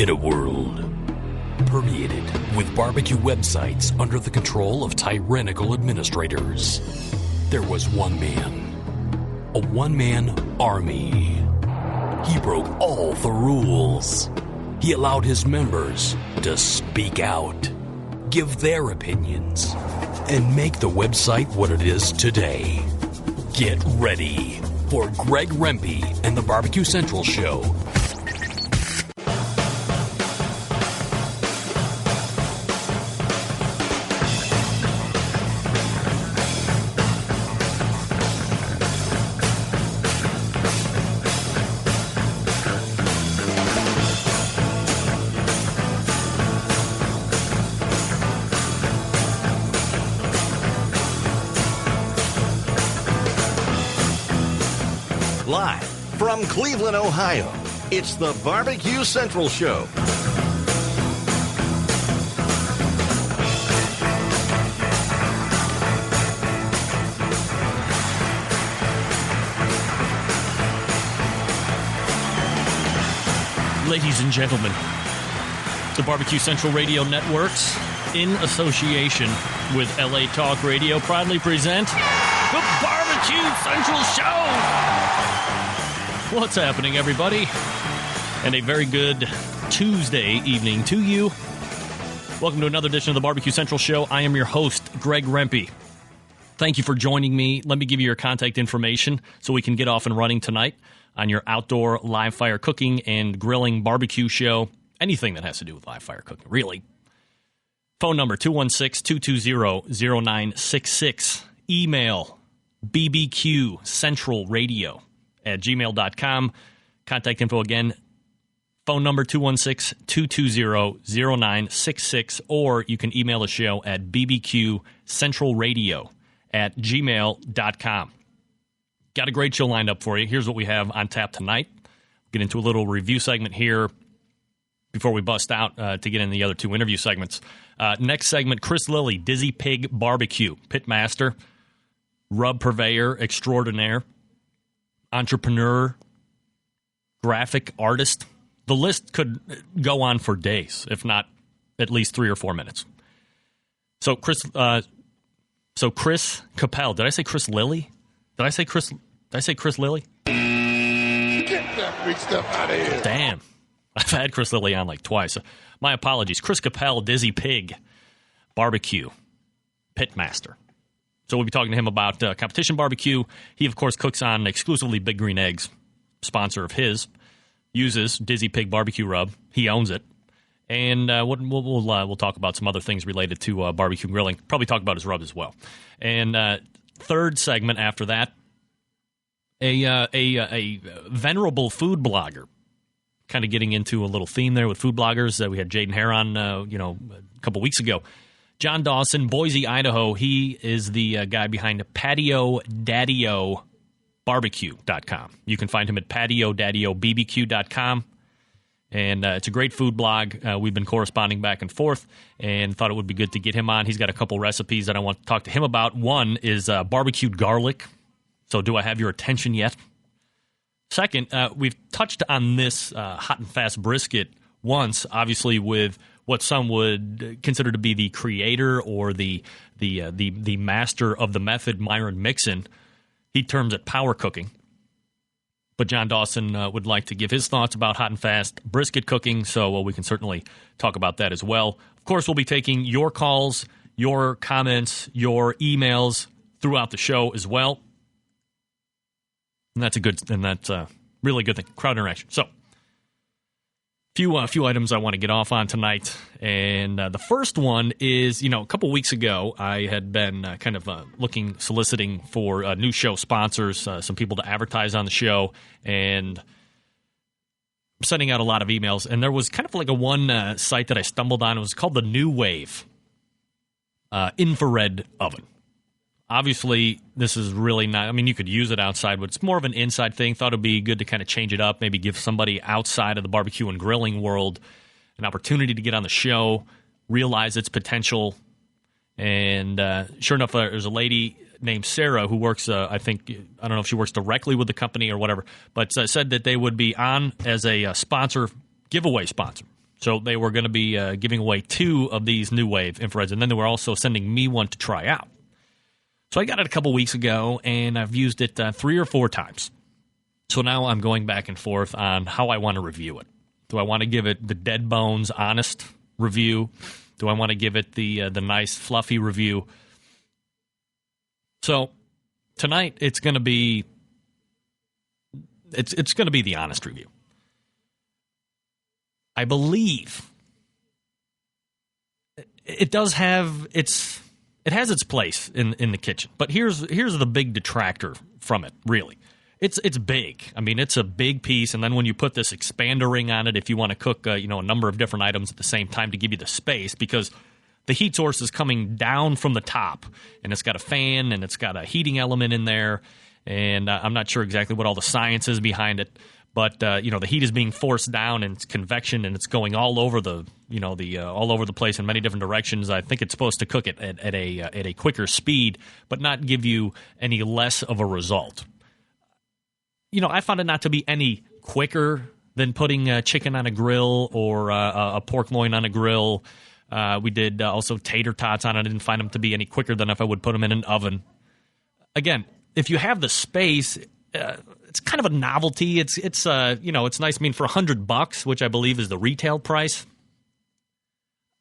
In a world permeated with barbecue websites under the control of tyrannical administrators, there was one man. A one-man army. He broke all the rules. He allowed his members to speak out, give their opinions, and make the website what it is today. Get ready for Greg Rempe and the Barbecue Central Show. Live from Cleveland, Ohio, it's the Barbecue Central Show. Ladies and gentlemen, the Barbecue Central Radio Networks, in association with LA Talk Radio, proudly present the Barbecue Central Show. What's happening, everybody? And a very good Tuesday evening to you. Welcome to another edition of the Barbecue Central Show. I am your host, Greg Rempe. Thank you for joining me. Let me give you your contact information so we can get off and running tonight on your outdoor live fire cooking and grilling barbecue show. Anything that has to do with live fire cooking, really. Phone number 216-220-0966. Email bbqcentralradio@gmail.com. Contact info again, phone number 216-220-0966, or you can email the show at bbqcentralradio@gmail.com. Got a great show lined up for you. Here's what we have on tap tonight. Get into a little review segment here before we bust out to get in the other two interview segments. Next segment, Chris Lilly, Dizzy Pig Barbecue, pitmaster, rub purveyor extraordinaire, entrepreneur, graphic artist. The list could go on for days, if not at least 3 or 4 minutes. So Chris Capell. Did I say Chris Lilly? Did I say Chris Lilly? Get that big stuff out of here. Damn. I've had Chris Lilly on like twice. My apologies. Chris Capell, Dizzy Pig Barbecue, pitmaster. So we'll be talking to him about competition barbecue. He, of course, cooks on exclusively Big Green Eggs, sponsor of his. Uses Dizzy Pig Barbecue Rub. He owns it. And we'll talk about some other things related to barbecue and grilling. Probably talk about his rub as well. And third segment after that, a venerable food blogger. Kind of getting into a little theme there with food bloggers. We had Jaden Hare on a couple weeks ago. John Dawson, Boise, Idaho. He is the guy behind PatioDaddyOBBQ.com. You can find him at PatioDaddyOBBQ.com. And it's a great food blog. We've been corresponding back and forth and thought it would be good to get him on. He's got a couple recipes that I want to talk to him about. One is barbecued garlic. So do I have your attention yet? Second, we've touched on this hot and fast brisket once, obviously with what some would consider to be the creator or the master of the method, Myron Mixon. He terms it power cooking. But John Dawson would like to give his thoughts about hot and fast brisket cooking, so we can certainly talk about that as well. Of course, we'll be taking your calls, your comments, your emails throughout the show as well. And that's a really good thing. Crowd interaction. So, a few items I want to get off on tonight. And the first one is, a couple weeks ago, I had been soliciting for new show sponsors, some people to advertise on the show, and sending out a lot of emails. And there was kind of like a one site that I stumbled on. It was called the New Wave infrared oven. Obviously, this is really not, you could use it outside, but it's more of an inside thing. Thought it would be good to kind of change it up, maybe give somebody outside of the barbecue and grilling world an opportunity to get on the show, realize its potential. And sure enough, there's a lady named Sarah who works, I don't know if she works directly with the company or whatever, but said that they would be on as a sponsor, giveaway sponsor. So they were going to be giving away 2 of these New Wave infrareds, and then they were also sending me one to try out. So I got it a couple weeks ago, and I've used it 3 or 4 times. So now I'm going back and forth on how I want to review it. Do I want to give it the dead bones, honest review? Do I want to give it the nice, fluffy review? So tonight it's going to be it's going to be the honest review. I believe it does have it has its place in the kitchen, but here's the big detractor from it. Really, it's big. I mean, it's a big piece, and then when you put this expander ring on it, if you want to cook a number of different items at the same time to give you the space, because the heat source is coming down from the top, and it's got a fan and it's got a heating element in there, and I'm not sure exactly what all the science is behind it. But the heat is being forced down, and it's convection, and it's going all over all over the place in many different directions. I think it's supposed to cook it at a quicker speed, but not give you any less of a result. I found it not to be any quicker than putting chicken on a grill or a pork loin on a grill. We did also tater tots on it. I didn't find them to be any quicker than if I would put them in an oven. Again, if you have the space. It's kind of a novelty. It's nice. I mean, for $100, which I believe is the retail price,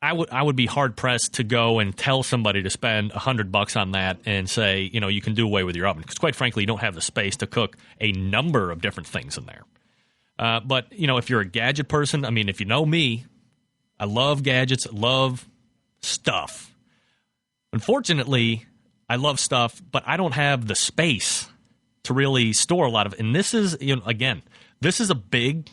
I would be hard pressed to go and tell somebody to spend $100 on that and say, you can do away with your oven, because quite frankly, you don't have the space to cook a number of different things in there. But if you're a gadget person, I mean, if you know me, I love gadgets, love stuff. Unfortunately, I love stuff, but I don't have the space to really store a lot of it. And this is, this is a big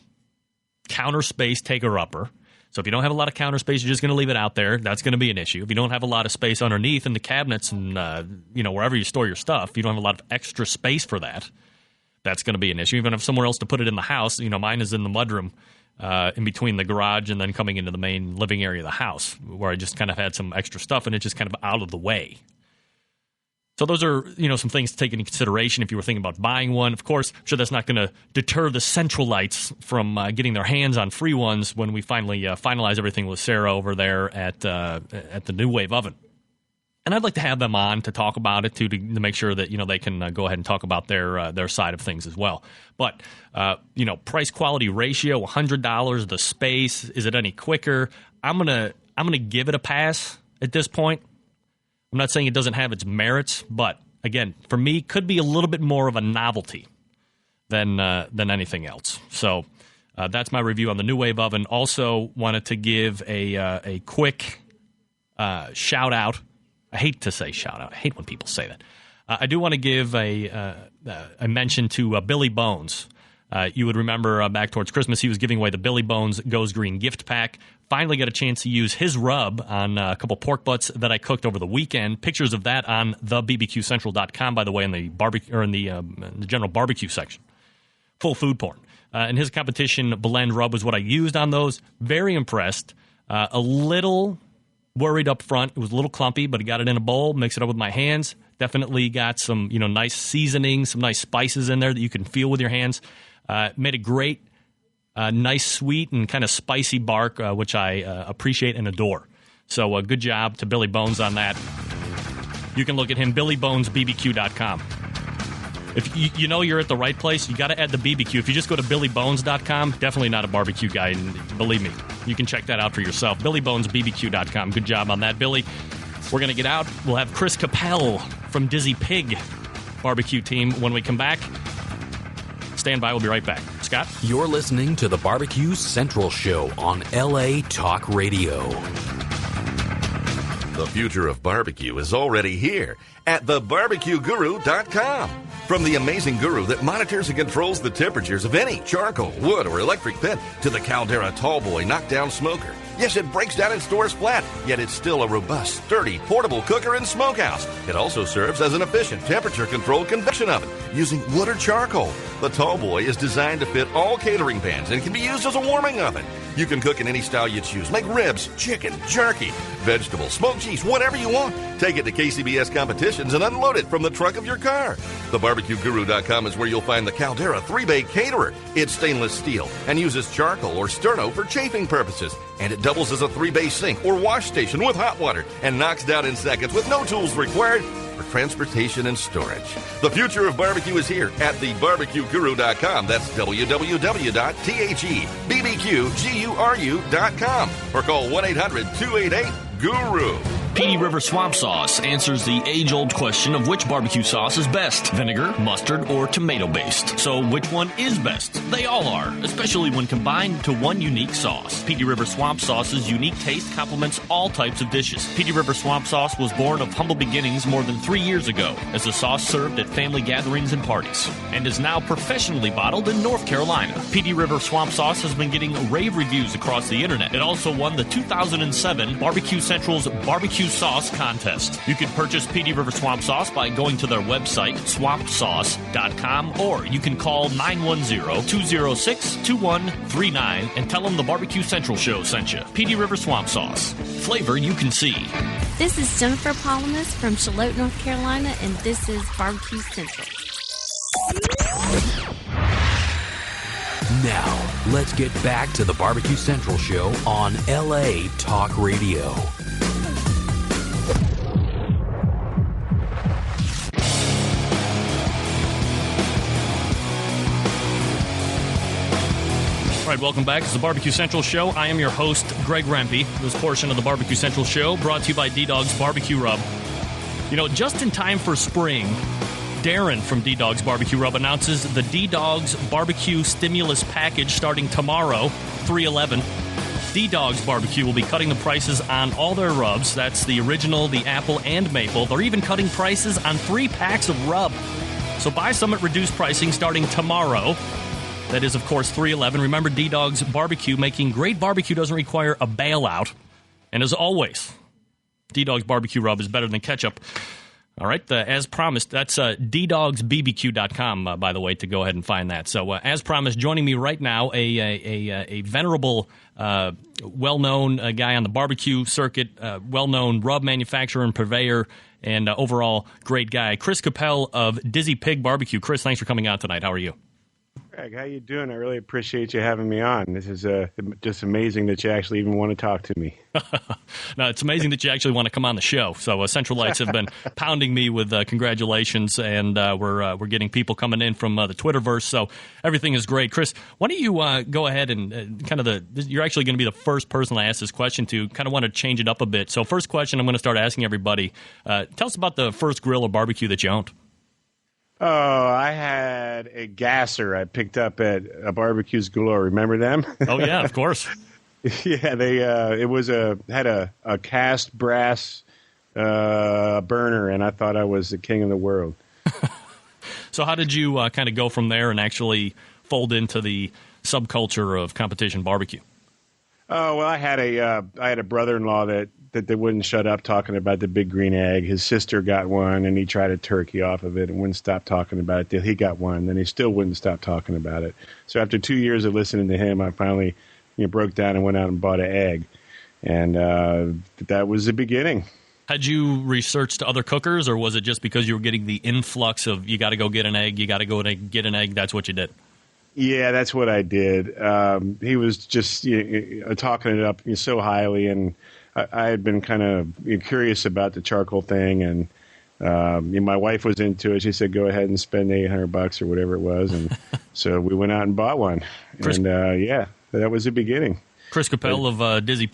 counter space taker-upper. So if you don't have a lot of counter space, you're just going to leave it out there. That's going to be an issue. If you don't have a lot of space underneath in the cabinets and, wherever you store your stuff, you don't have a lot of extra space for that. That's going to be an issue. Even if somewhere else to put it in the house, mine is in the mudroom in between the garage and then coming into the main living area of the house, where I just kind of had some extra stuff and it's just kind of out of the way. So those are, some things to take into consideration if you were thinking about buying one. Of course, I'm sure that's not going to deter the Centralites from getting their hands on free ones when we finally finalize everything with Sarah over there at the New Wave oven. And I'd like to have them on to talk about it, to make sure that, they can go ahead and talk about their side of things as well. But, price-quality ratio, $100, the space, is it any quicker? I'm gonna give it a pass at this point. I'm not saying it doesn't have its merits, but again, for me, could be a little bit more of a novelty than anything else. So that's my review on the New Wave oven. Also wanted to give a quick shout out. I hate to say shout out. I hate when people say that. I do want to give a mention to Billy Bones. You would remember back towards Christmas, he was giving away the Billy Bones Goes Green gift pack. Finally got a chance to use his rub on a couple pork butts that I cooked over the weekend. Pictures of that on thebbqcentral.com, by the way, in the barbecue or in the general barbecue section. Full food porn. And his competition blend rub was what I used on those. Very impressed. A little worried up front. It was a little clumpy, but I got it in a bowl, mixed it up with my hands. Definitely got some nice seasoning, some nice spices in there that you can feel with your hands. Made a great, nice, sweet, and kind of spicy bark, which I appreciate and adore. So good job to Billy Bones on that. You can look at him, BillyBonesBBQ.com. If you're at the right place, you got to add the BBQ. If you just go to BillyBones.com, definitely not a barbecue guy, and believe me, you can check that out for yourself. BillyBonesBBQ.com. Good job on that, Billy. We're going to get out. We'll have Chris Capell from Dizzy Pig barbecue team when we come back. Stand by. We'll be right back. Scott? You're listening to the Barbecue Central Show on LA Talk Radio. The future of barbecue is already here at thebarbecueguru.com. From the amazing guru that monitors and controls the temperatures of any charcoal, wood, or electric pit to the Caldera Tallboy knockdown smoker. Yes, it breaks down and stores flat, yet it's still a robust, sturdy, portable cooker and smokehouse. It also serves as an efficient temperature-controlled convection oven using wood or charcoal. The Tall Boy is designed to fit all catering pans and can be used as a warming oven. You can cook in any style you choose. Make ribs, chicken, jerky, vegetables, smoked cheese, whatever you want. Take it to KCBS competitions and unload it from the trunk of your car. TheBarbecueGuru.com is where you'll find the Caldera 3-Bay Caterer. It's stainless steel and uses charcoal or sterno for chafing purposes. And it doubles as a 3-bay sink or wash station with hot water and knocks down in seconds with no tools required for transportation and storage. The future of barbecue is here at thebarbecueguru.com. That's www.thebbqguru.com or call 1-800-288-GURU. Petey River Swamp Sauce answers the age-old question of which barbecue sauce is best, vinegar, mustard, or tomato-based. So which one is best? They all are, especially when combined to one unique sauce. Petey River Swamp Sauce's unique taste complements all types of dishes. Petey River Swamp Sauce was born of humble beginnings more than 3 years ago as a sauce served at family gatherings and parties, and is now professionally bottled in North Carolina. Petey River Swamp Sauce has been getting rave reviews across the internet. It also won the 2007 Barbecue Central's Barbecue Sauce Contest. You can purchase Petey River Swamp Sauce by going to their website, swampsauce.com, or you can call 910-206-2139 and tell them the Barbecue Central show sent you. Petey River Swamp Sauce. Flavor you can see. This is Jennifer Palamas from Charlotte, North Carolina, and this is Barbecue Central. Now, let's get back to the Barbecue Central show on LA Talk Radio. All right, welcome back. It's the Barbecue Central Show. I am your host, Greg Rempe. This portion of the Barbecue Central Show brought to you by D-Dog's Barbecue Rub. You know, just in time for spring, Darren from D-Dog's Barbecue Rub announces the D-Dog's Barbecue Stimulus Package starting tomorrow, 3/11. D-Dog's Barbecue will be cutting the prices on all their rubs. That's the original, the apple, and maple. They're even cutting prices on 3 packs of rub. So buy some at reduced pricing starting tomorrow. That is, of course, 3/11. Remember, D-Dog's Barbecue, making great barbecue doesn't require a bailout. And as always, D-Dog's Barbecue Rub is better than ketchup. All right, as promised, that's ddogsbbq.com, by the way, to go ahead and find that. So, as promised, joining me right now, a venerable, well-known guy on the barbecue circuit, well-known rub manufacturer and purveyor, and overall great guy, Chris Capell of Dizzy Pig Barbecue. Chris, thanks for coming out tonight. How are you? Greg, how you doing? I really appreciate you having me on. This is just amazing that you actually even want to talk to me. No, it's amazing that you actually want to come on the show. So Centralites have been pounding me with congratulations, and we're getting people coming in from the Twitterverse. So everything is great. Chris, why don't you go ahead and you're actually going to be the first person I ask this question to. Kind of want to change it up a bit. So first question I'm going to start asking everybody. Tell us about the first grill or barbecue that you owned. Oh, I had a gasser I picked up at a Barbecues Galore. Remember them? Oh yeah, of course. Yeah, they had a cast brass burner, and I thought I was the king of the world. So how did you kind of go from there and actually fold into the subculture of competition barbecue? Oh well, I had a brother-in-law that wouldn't shut up talking about the big green egg. His sister got one, and he tried a turkey off of it and wouldn't stop talking about it till he got one. Then he still wouldn't stop talking about it. So after 2 years of listening to him, I finally broke down and went out and bought an egg. And that was the beginning. Had you researched other cookers, or was it just because you were getting the influx of you got to go get an egg, get an egg, that's what you did? Yeah, that's what I did. He was just talking it up so highly, and I had been kind of curious about the charcoal thing, and my wife was into it. She said, "Go ahead and spend $800 or whatever it was," and so we went out and bought one. Chris, and that was the beginning. Chris Capell of Dizzy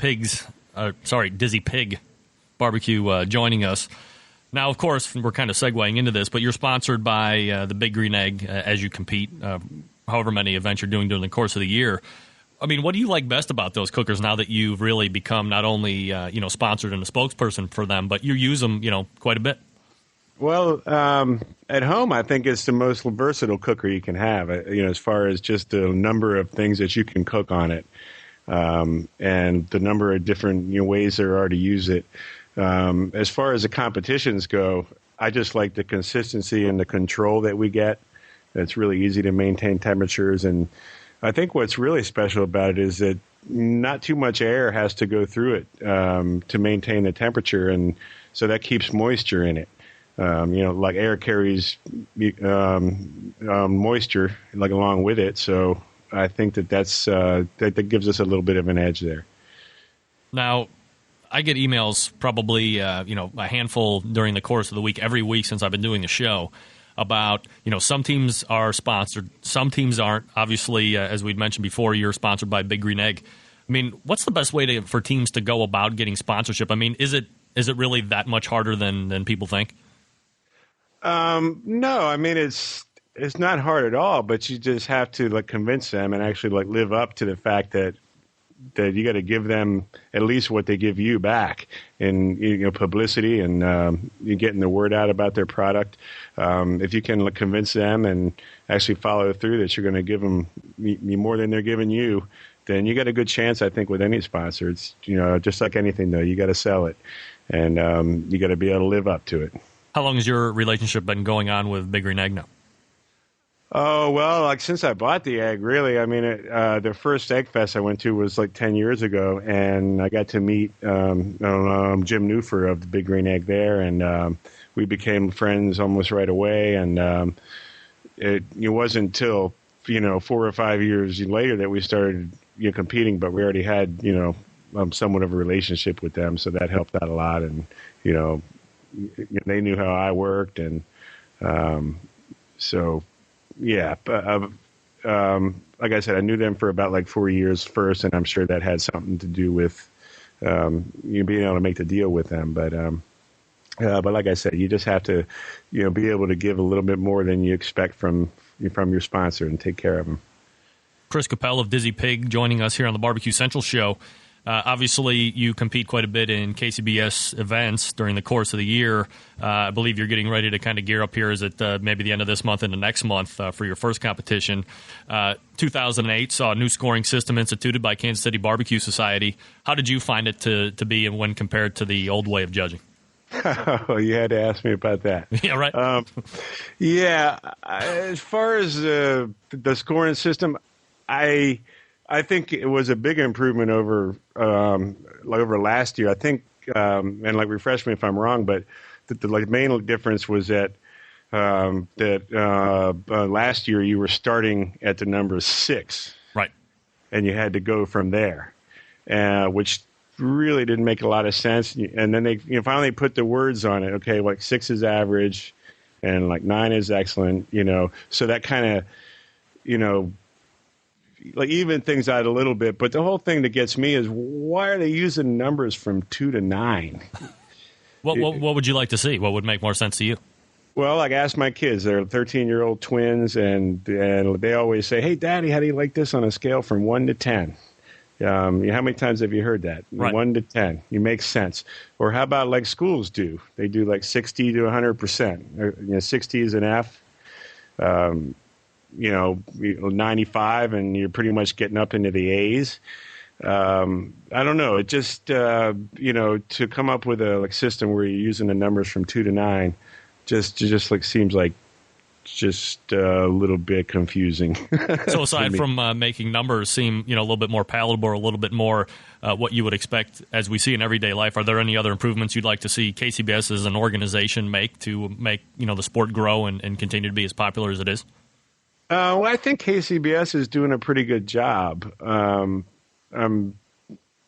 Pig Barbecue joining us. Now, of course, we're kind of segueing into this, but you're sponsored by the Big Green Egg as you compete, however many events you're doing during the course of the year. I mean, what do you like best about those cookers now that you've really become not only sponsored and a spokesperson for them, but you use them quite a bit? Well, at home, I think it's the most versatile cooker you can have. As far as just the number of things that you can cook on it, and the number of different ways there are to use it. As far as the competitions go, I just like the consistency and the control that we get. It's really easy to maintain temperatures. And I think what's really special about it is that not too much air has to go through it to maintain the temperature. And so that keeps moisture in it. Like air carries moisture like along with it. So I think that gives us a little bit of an edge there. Now, I get emails probably a handful during the course of the week, every week since I've been doing the show, about some teams are sponsored, some teams aren't. Obviously, as we'd mentioned before, you're sponsored by Big Green Egg. I mean, what's the best way for teams to go about getting sponsorship? I mean, is it really that much harder than people think? No, I mean it's not hard at all, but you just have to convince them and actually live up to the fact that you got to give them at least what they give you back in publicity and you getting the word out about their product. If you can convince them and actually follow through that you're going to give them more than they're giving you, then you got a good chance, I think, with any sponsor. It's just like anything though, you got to sell it and you got to be able to live up to it. How long has your relationship been going on with Big Green Egg now? Oh, well, since I bought the egg, really, I mean, the first Egg Fest I went to was 10 years ago, and I got to meet Jim Newfer of the Big Green Egg there, and we became friends almost right away, and it wasn't until, 4 or 5 years later that we started competing, but we already had, somewhat of a relationship with them, so that helped out a lot, and, they knew how I worked, and so, yeah. Like I said, I knew them for about 4 years first, and I'm sure that had something to do with being able to make the deal with them. But like I said, you just have to, be able to give a little bit more than you expect from your sponsor and take care of them. Chris Capell of Dizzy Pig joining us here on the Barbecue Central show. Obviously, you compete quite a bit in KCBS events during the course of the year. I believe you're getting ready to kind of gear up here. Is it maybe the end of this month and the next month for your first competition? 2008 saw a new scoring system instituted by Kansas City Barbecue Society. How did you find it to be when compared to the old way of judging? Oh, you had to ask me about that. Yeah, right. As far as the scoring system, I think it was a big improvement over last year. I think, and refresh me if I'm wrong, but the main difference was that last year you were starting at the number 6, right, and you had to go from there, which really didn't make a lot of sense. And then they finally put the words on it. Okay, 6 is average, and 9 is excellent. So that kind of even things out a little bit, but the whole thing that gets me is why are they using numbers from 2 to 9? What would you like to see? What would make more sense to you? Well, ask my kids. They're 13-year-old twins, and they always say, "Hey, Daddy, how do you like this on a scale from 1 to 10?" How many times have you heard that? Right. 1 to 10. You make sense. Or how about schools do? They do 60 to 100%. 60 is an F. 95, and you're pretty much getting up into the A's. I don't know. It just, to come up with a system where you're using the numbers from 2 to 9, just seems like just a little bit confusing. So aside from making numbers seem, a little bit more palatable, or a little bit more what you would expect as we see in everyday life, are there any other improvements you'd like to see KCBS as an organization make to make, the sport grow and continue to be as popular as it is? Well, I think KCBS is doing a pretty good job. I'm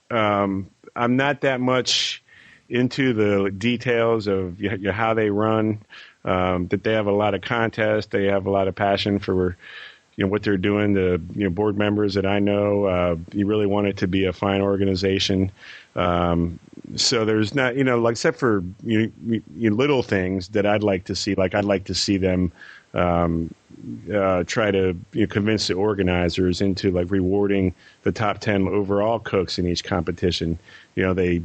not that much into the details of how they run. That they have a lot of contests, they have a lot of passion for what they're doing. The board members that I know, you really want it to be a fine organization. So there's not except for little things that I'd like to see. I'd like to see them try to convince the organizers into rewarding the top 10 overall cooks in each competition. They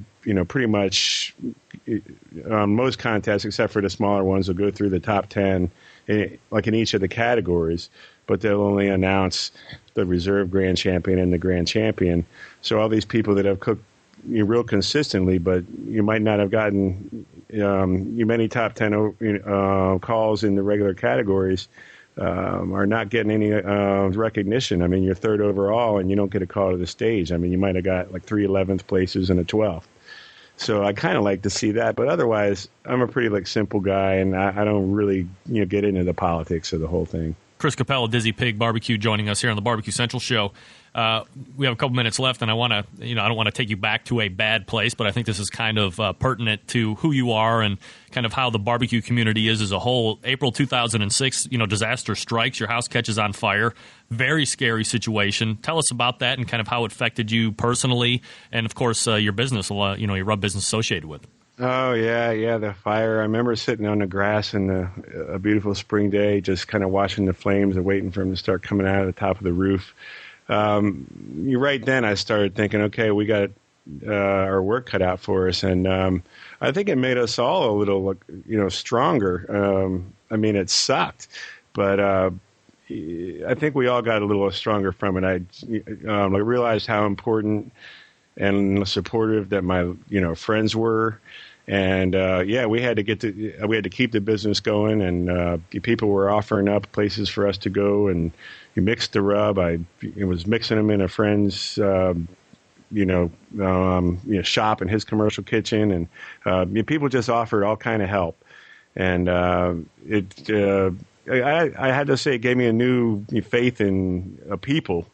pretty much most contests, except for the smaller ones, will go through the top 10 in each of the categories, but they'll only announce the reserve grand champion and the grand champion. So all these people that have cooked real consistently, but you might not have gotten many top 10 calls in the regular categories. are not getting any recognition. I mean, you're third overall, and you don't get a call to the stage. I mean, you might have got like 3 11th places and a 12th. So I kind of like to see that, but otherwise, I'm a pretty simple guy, and I don't really get into the politics of the whole thing. Chris Capell of Dizzy Pig Barbecue joining us here on the Barbecue Central Show. We have a couple minutes left, and I want to, I don't want to take you back to a bad place, but I think this is kind of pertinent to who you are and kind of how the barbecue community is as a whole. April 2006, disaster strikes. Your house catches on fire. Very scary situation. Tell us about that and kind of how it affected you personally, and of course your business. Your rub business associated with. Oh, yeah, the fire. I remember sitting on the grass in a beautiful spring day, just kind of watching the flames and waiting for them to start coming out of the top of the roof. Right then I started thinking, okay, we got our work cut out for us. And I think it made us all a little, stronger. I mean, it sucked, but I think we all got a little stronger from it. I realized how important and supportive that my friends were. And we had to keep the business going, and people were offering up places for us to go, and you mixed the rub. I was mixing them in a friend's shop in his commercial kitchen, and people just offered all kind of help, and I had to say it gave me a new faith in people.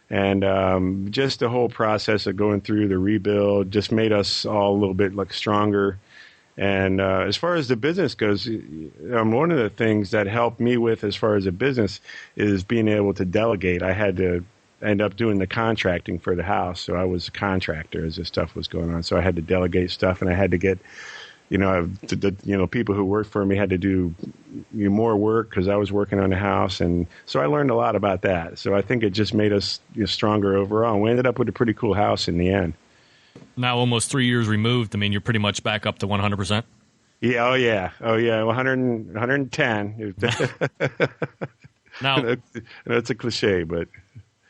And just the whole process of going through the rebuild just made us all a little bit stronger. And as far as the business goes, one of the things that helped me with as far as a business is being able to delegate. I had to end up doing the contracting for the house, so I was a contractor as this stuff was going on. So I had to delegate stuff, and I had to get people who worked for me had to do more work because I was working on the house, and so I learned a lot about that. So I think it just made us stronger overall, and we ended up with a pretty cool house in the end. Now, almost 3 years removed, I mean, you're pretty much back up to 100%? Yeah, oh yeah, 110. Now, that's a cliche, but...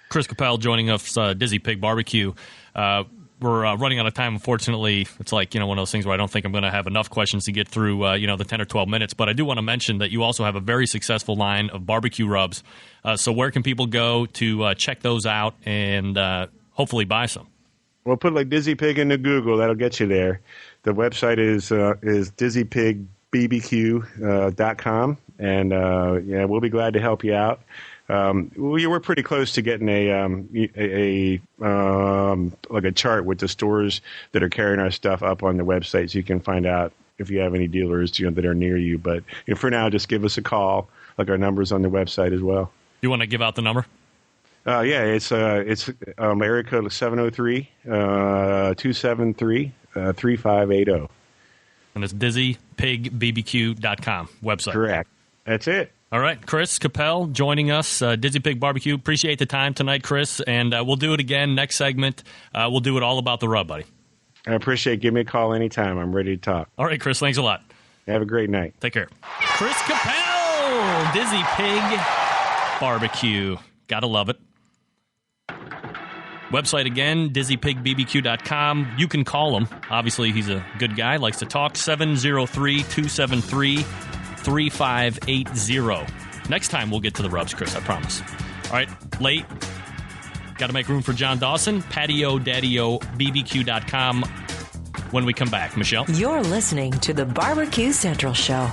Chris Capell joining us, Dizzy Pig Barbecue. We're running out of time, unfortunately. It's like, one of those things where I don't think I'm going to have enough questions to get through, the 10 or 12 minutes. But I do want to mention that you also have a very successful line of barbecue rubs. So where can people go to check those out and hopefully buy some? Well, put Dizzy Pig into Google. That'll get you there. The website is dizzypigbbq.com. And, we'll be glad to help you out. We're pretty close to getting a chart with the stores that are carrying our stuff up on the website, so you can find out if you have any dealers that are near you. But for now, just give us a call. Our number's on the website as well. You want to give out the number? It's area code 703-273-3580. And it's dizzypigbbq.com website. Correct. That's it. All right, Chris Capell joining us, Dizzy Pig Barbecue. Appreciate the time tonight, Chris, and we'll do it again next segment. We'll do it all about the rub, buddy. I appreciate it. Give me a call anytime. I'm ready to talk. All right, Chris, thanks a lot. Have a great night. Take care. Chris Capell, Dizzy Pig Barbecue. Gotta love it. Website again, dizzypigbbq.com. You can call him. Obviously, he's a good guy, likes to talk. 703-273-3580. Next time, we'll get to the rubs, Chris, I promise. All right, late. Got to make room for John Dawson. PatioDaddyOBBQ.com when we come back. Michelle? You're listening to the Barbecue Central Show.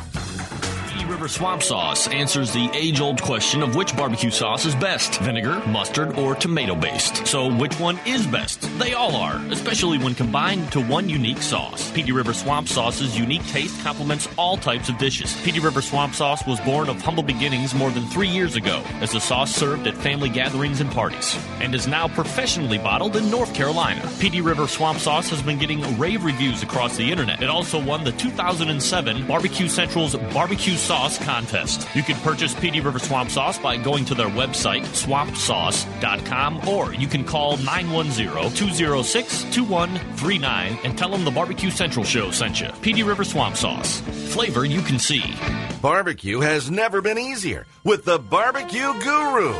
River Swamp Sauce answers the age-old question of which barbecue sauce is best, vinegar, mustard, or tomato-based. So which one is best? They all are, especially when combined to one unique sauce. Petey River Swamp Sauce's unique taste complements all types of dishes. Petey River Swamp Sauce was born of humble beginnings more than 3 years ago as a sauce served at family gatherings and parties, and is now professionally bottled in North Carolina. Petey River Swamp Sauce has been getting rave reviews across the internet. It also won the 2007 Barbecue Central's Barbecue Sauce Contest. You can purchase Petey River Swamp Sauce by going to their website, swampsauce.com, or you can call 910-206-2139 and tell them the Barbecue Central Show sent you. Petey River Swamp Sauce. Flavor you can see. Barbecue has never been easier with the Barbecue Guru.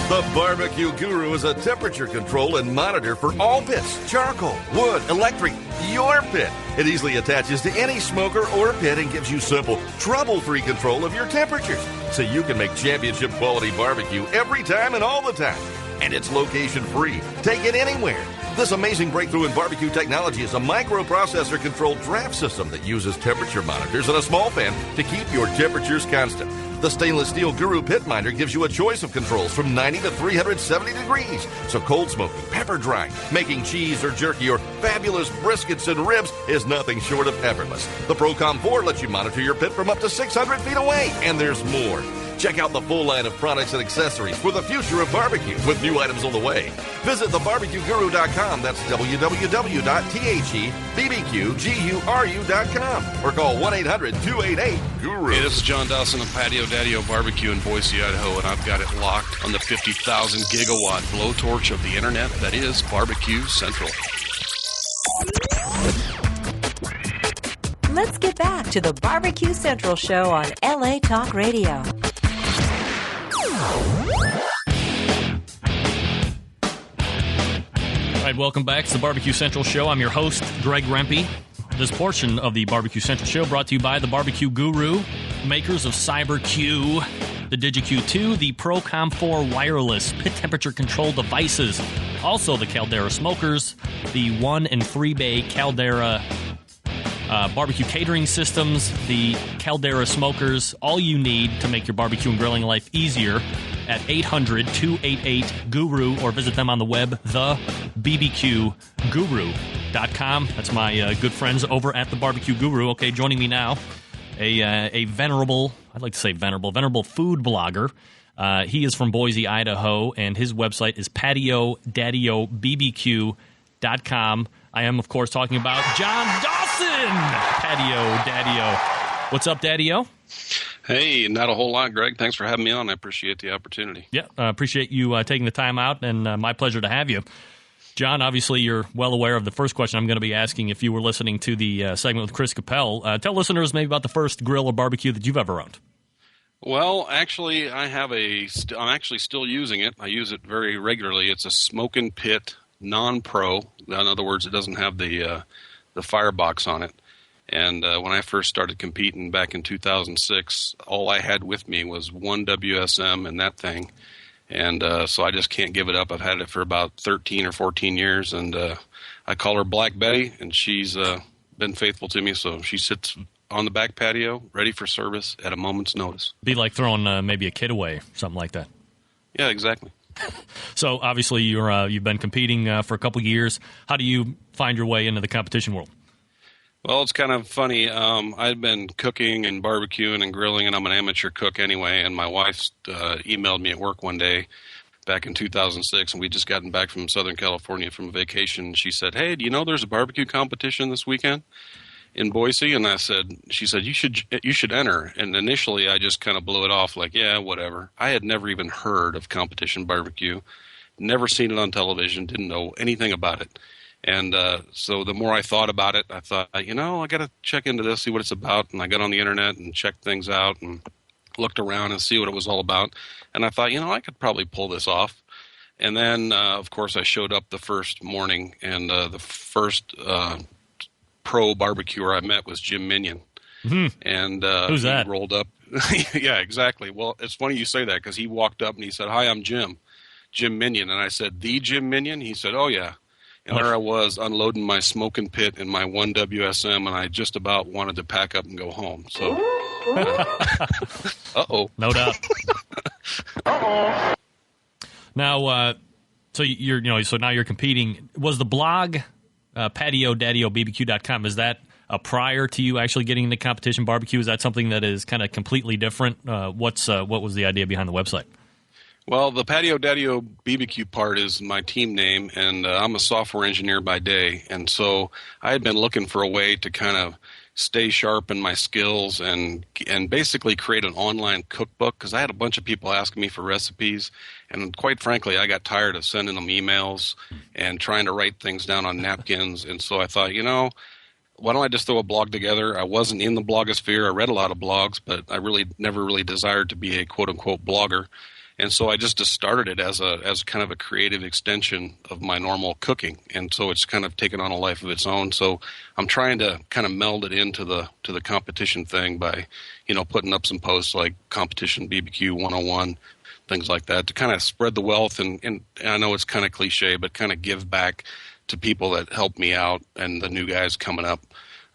The Barbecue Guru is a temperature control and monitor for all pits, charcoal, wood, electric. your pit. It easily attaches to any smoker or pit and gives you simple, trouble-free control of your temperatures, so you can make championship quality barbecue every time and all the time. And it's location-free. Take it anywhere. This amazing breakthrough in barbecue technology is a microprocessor-controlled draft system that uses temperature monitors and a small fan to keep your temperatures constant. The stainless steel Guru Pit Minder gives you a choice of controls from 90 to 370 degrees. So cold smoking, pepper drying, making cheese or jerky, or fabulous briskets and ribs is nothing short of effortless. The ProCom 4 lets you monitor your pit from up to 600 feet away, and there's more. Check out the full line of products and accessories for the future of barbecue with new items on the way. Visit thebarbecueguru.com. That's www.thebbqguru.com or call 1-800-288-GURU. Hey, this is John Dawson of Patio Daddy-O Barbecue in Boise, Idaho, and I've got it locked on the 50,000 gigawatt blowtorch of the internet that is Barbecue Central. Let's get back to the Barbecue Central Show on LA Talk Radio. All right, welcome back to the Barbecue Central Show. I'm your host, Greg Rempe. This portion of the Barbecue Central Show brought to you by the Barbecue Guru, makers of CyberQ, the DigiQ2, the ProCom 4 wireless pit temperature control devices, also the Caldera smokers, the 1 and 3 bay Caldera barbecue catering systems, the Caldera smokers, all you need to make your barbecue and grilling life easier at 800-288-GURU or visit them on the web, thebbqguru.com. That's my good friends over at the Barbecue Guru. Okay, joining me now, a venerable, I'd like to say venerable food blogger. He is from Boise, Idaho, and his website is patiodaddyobbq.com. I am, of course, talking about John Dawson, Patio Daddy-O. What's up, Daddy-O? Hey, not a whole lot, Greg. Thanks for having me on. I appreciate the opportunity. Yeah, appreciate you taking the time out, and my pleasure to have you. John, obviously, you're well aware of the first question I'm going to be asking if you were listening to the segment with Chris Capell. Tell listeners maybe about the first grill or barbecue that you've ever owned. Well, actually, I have I'm actually still using it. I use it very regularly. It's a Smokin' Pit non-pro. In other words, it doesn't have the firebox on it. And when I first started competing back in 2006, all I had with me was one WSM and that thing. And so I just can't give it up. I've had it for about 13 or 14 years, and I call her Black Betty, and she's been faithful to me. So she sits on the back patio, ready for service at a moment's notice. Be like throwing maybe a kid away, something like that. Yeah, exactly. So obviously you've been competing for a couple years. How do you find your way into the competition world? Well, it's kind of funny. I've been cooking and barbecuing and grilling, and I'm an amateur cook anyway. And my wife emailed me at work one day back in 2006, and we'd just gotten back from Southern California from a vacation. She said, "Hey, do you know there's a barbecue competition this weekend in Boise?" And she said, you should enter. And initially I just kind of blew it off like, yeah, whatever. I had never even heard of competition barbecue, never seen it on television, didn't know anything about it. And so the more I thought about it, I thought, I got to check into this, see what it's about. And I got on the internet and checked things out and looked around and see what it was all about. And I thought, I could probably pull this off. And then, of course, I showed up the first morning, and the first pro barbecuer I met was Jim Minion. Mm-hmm. And who's that? He rolled up. Yeah, exactly. Well, it's funny you say that because he walked up and he said, "Hi, I'm Jim Minion." And I said, "The Jim Minion?" He said, "Oh, yeah." And there I was unloading my Smokin' Pit in my one WSM, and I just about wanted to pack up and go home. So, uh-oh. No doubt. Uh-oh. Now, so so now you're competing. Was the blog patiodaddyobbq.com, is that prior to you actually getting into competition barbecue? Is that something that is kind of completely different? What was the idea behind the website? Well, the Patio Daddy-O BBQ part is my team name, and I'm a software engineer by day. And so I had been looking for a way to kind of stay sharp in my skills and basically create an online cookbook, because I had a bunch of people asking me for recipes. And quite frankly, I got tired of sending them emails and trying to write things down on napkins. And so I thought, why don't I just throw a blog together? I wasn't in the blogosphere. I read a lot of blogs, but I never really desired to be a quote-unquote blogger. And so I just started it as kind of a creative extension of my normal cooking. And so it's kind of taken on a life of its own. So I'm trying to kind of meld it into the competition thing by, putting up some posts like Competition BBQ 101, things like that, to kind of spread the wealth. And I know it's kind of cliche, but kind of give back to people that helped me out and the new guys coming up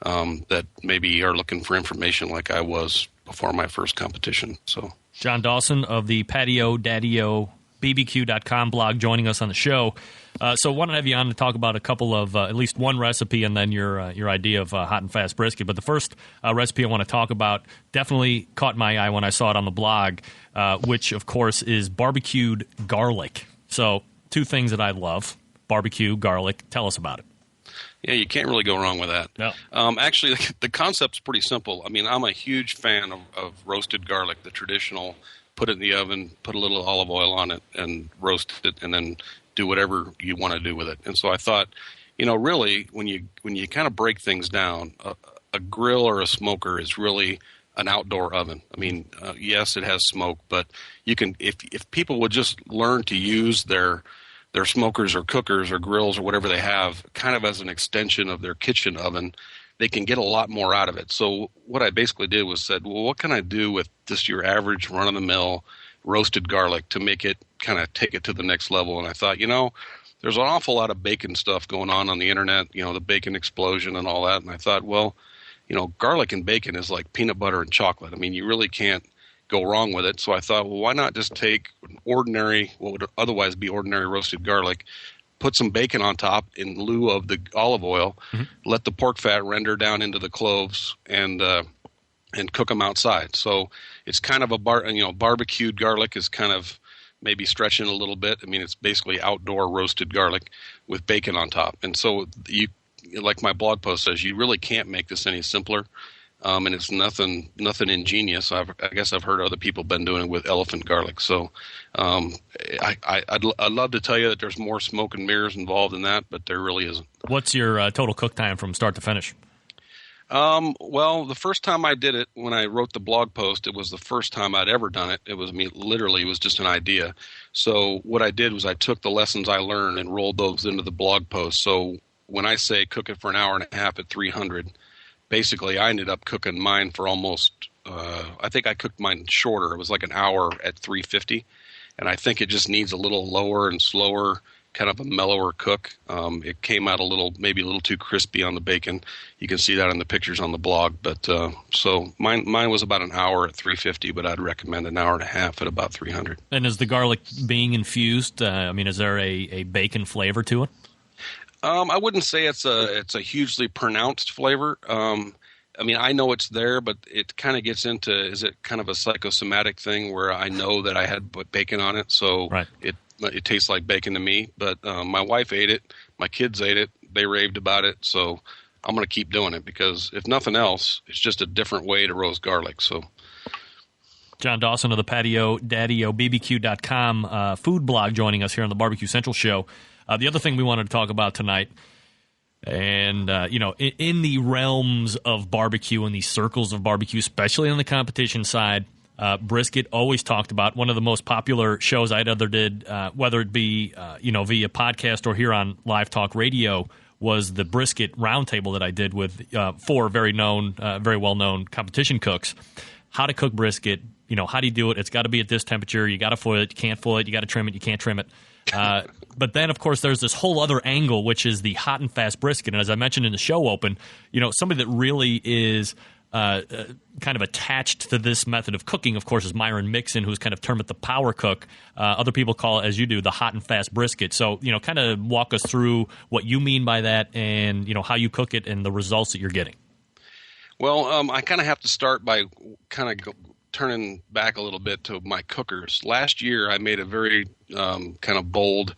that maybe are looking for information like I was before my first competition. So John Dawson of the Patio Daddio BBQ.com blog joining us on the show. So I want to have you on to talk about a couple of, at least one recipe and then your idea of hot and fast brisket. But the first recipe I want to talk about definitely caught my eye when I saw it on the blog, which, of course, is barbecued garlic. So two things that I love, barbecue, garlic. Tell us about it. Yeah, you can't really go wrong with that. No. Actually, the concept's pretty simple. I mean, I'm a huge fan of roasted garlic, the traditional, put it in the oven, put a little olive oil on it, and roast it, and then do whatever you want to do with it. And so I thought, really, when you kind of break things down, a grill or a smoker is really an outdoor oven. I mean, yes, it has smoke, but you can if people would just learn to use their smokers or cookers or grills or whatever they have kind of as an extension of their kitchen oven, they can get a lot more out of it. So what I basically did was said, well, what can I do with just your average run-of-the-mill roasted garlic to make it kind of take it to the next level? And I thought, there's an awful lot of bacon stuff going on the internet, the bacon explosion and all that. And I thought, well, garlic and bacon is like peanut butter and chocolate. I mean, you really can't go wrong with it. So I thought, well, why not just take what would otherwise be ordinary roasted garlic, put some bacon on top in lieu of the olive oil, let the pork fat render down into the cloves, and cook them outside. So it's kind of barbecued garlic is kind of maybe stretching a little bit. I mean, it's basically outdoor roasted garlic with bacon on top. And so you, like my blog post says, you really can't make this any simpler. And it's nothing ingenious. I guess I've heard other people been doing it with elephant garlic. So I'd love to tell you that there's more smoke and mirrors involved in that, but there really isn't. What's your total cook time from start to finish? Well, the first time I did it, when I wrote the blog post, it was the first time I'd ever done it. It was literally, it was just an idea. So what I did was I took the lessons I learned and rolled those into the blog post. So when I say cook it for an hour and a half at 300, basically I ended up cooking mine for almost, I think I cooked mine shorter. It was like an hour at 350. And I think it just needs a little lower and slower, kind of a mellower cook. It came out maybe a little too crispy on the bacon. You can see that in the pictures on the blog. But so mine was about an hour at 350, but I'd recommend an hour and a half at about 300. And is the garlic being infused? Is there a bacon flavor to it? I wouldn't say it's a hugely pronounced flavor. I know it's there, but it kind of gets into, is it kind of a psychosomatic thing where I know that I had put bacon on it, so right. It tastes like bacon to me. But my wife ate it, my kids ate it, they raved about it, so I'm going to keep doing it because if nothing else, it's just a different way to roast garlic. So. John Dawson of the Patio Daddio BBQ.com food blog joining us here on the Barbecue Central show. The other thing we wanted to talk about tonight, and, in the realms of barbecue and these circles of barbecue, especially on the competition side, brisket always talked about. One of the most popular shows I ever did, whether it be, via podcast or here on Live Talk Radio, was the brisket roundtable that I did with four very well-known competition cooks. How to cook brisket, how do you do it? It's got to be at this temperature. You got to foil it. You can't foil it. You got to trim it. You can't trim it. But then, of course, there's this whole other angle, which is the hot and fast brisket. And as I mentioned in the show open, somebody that really is kind of attached to this method of cooking, of course, is Myron Mixon, who's kind of termed it the power cook. Other people call it, as you do, the hot and fast brisket. So, kind of walk us through what you mean by that and, how you cook it and the results that you're getting. Well, I kind of have to start by kind of turning back a little bit to my cookers. Last year, I made a very kind of bold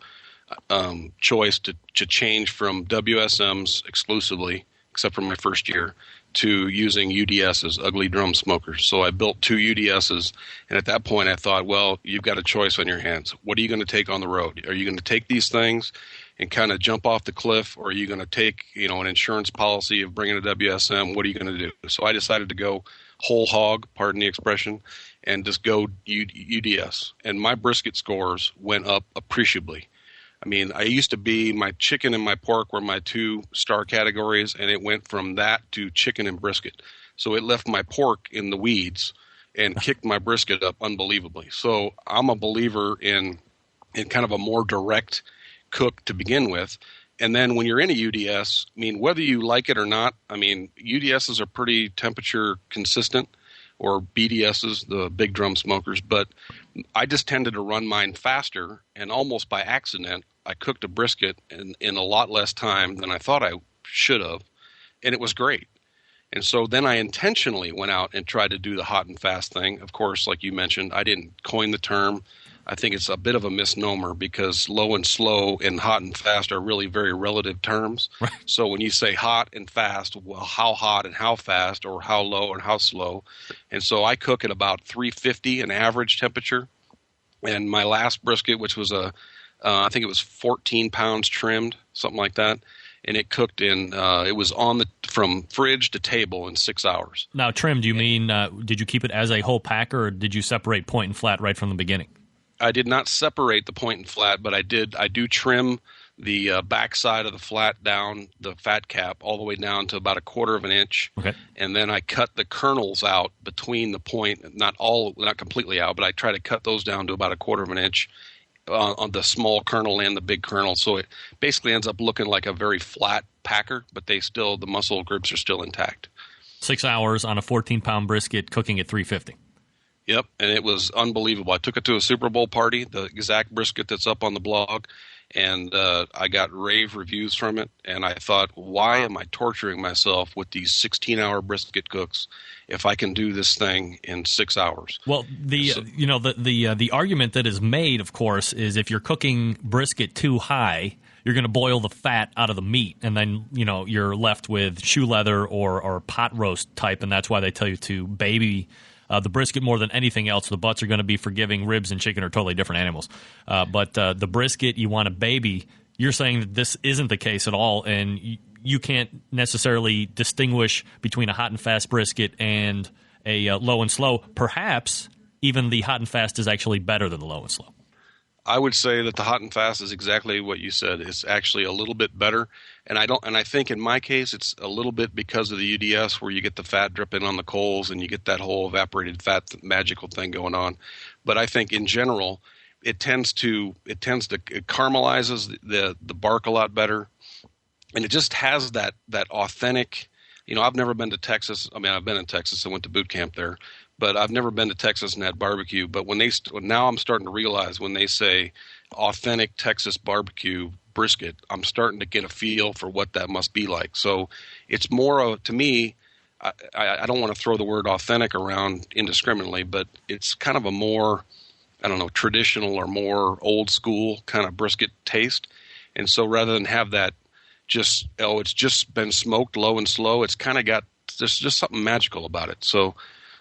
choice to change from WSMs exclusively, except for my first year, to using UDSs, ugly drum smokers. So I built two UDSs, and at that point I thought, well, you've got a choice on your hands. What are you going to take on the road? Are you going to take these things and kind of jump off the cliff, or are you going to take an insurance policy of bringing a WSM? What are you going to do? So I decided to go whole hog, pardon the expression, and just go UDS. And my brisket scores went up appreciably. I mean, I used to be, my chicken and my pork were my 2 star categories, and it went from that to chicken and brisket. So it left my pork in the weeds and kicked my brisket up unbelievably. So I'm a believer in kind of a more direct cook to begin with. And then when you're in a UDS, I mean, whether you like it or not, I mean, UDSs are pretty temperature consistent, or BDSs, the big drum smokers, but I just tended to run mine faster, and almost by accident, I cooked a brisket in a lot less time than I thought I should have, and it was great. And so then I intentionally went out and tried to do the hot and fast thing. Of course, like you mentioned, I didn't coin the term. I think it's a bit of a misnomer because low and slow and hot and fast are really very relative terms. Right. So when you say hot and fast, well, how hot and how fast, or how low and how slow? And so I cook at about 350 an average temperature. And my last brisket, which was I think it was 14 pounds trimmed, something like that. And it cooked it was from fridge to table in 6 hours. Now, trimmed, you mean, did you keep it as a whole packer, or did you separate point and flat right from the beginning? I did not separate the point and flat, but I do trim the backside of the flat down, the fat cap, all the way down to about 1/4 of an inch. Okay. And then I cut the kernels out between the point, not completely out, but I try to cut those down to about 1/4 of an inch on the small kernel and the big kernel. So it basically ends up looking like a very flat packer, but the muscle groups are still intact. 6 hours on a 14-pound brisket, cooking at 350. Yep, and it was unbelievable. I took it to a Super Bowl party, the exact brisket that's up on the blog, and I got rave reviews from it. And I thought, why am I torturing myself with these 16-hour brisket cooks if I can do this thing in 6 hours? Well, the argument that is made, of course, is if you're cooking brisket too high, you're going to boil the fat out of the meat, and then you're left with shoe leather or pot roast type, and that's why they tell you to baby the brisket more than anything else. The butts are going to be forgiving. Ribs and chicken are totally different animals. But the brisket, you want a baby. You're saying that this isn't the case at all, and you can't necessarily distinguish between a hot and fast brisket and a low and slow. Perhaps even the hot and fast is actually better than the low and slow. I would say that the hot and fast is exactly what you said. It's actually a little bit better, and I think in my case it's a little bit because of the UDS, where you get the fat dripping on the coals and you get that whole evaporated fat magical thing going on. But I think in general it caramelizes the bark a lot better, and it just has that authentic. I've never been to Texas. I mean, I've been in Texas. I went to boot camp there. But I've never been to Texas and had barbecue. But now I'm starting to realize when they say authentic Texas barbecue brisket, I'm starting to get a feel for what that must be like. So it's more to me, I don't want to throw the word authentic around indiscriminately, but it's kind of a more, traditional or more old school kind of brisket taste. And so rather than have that it's just been smoked low and slow, it's kind of got just something magical about it. So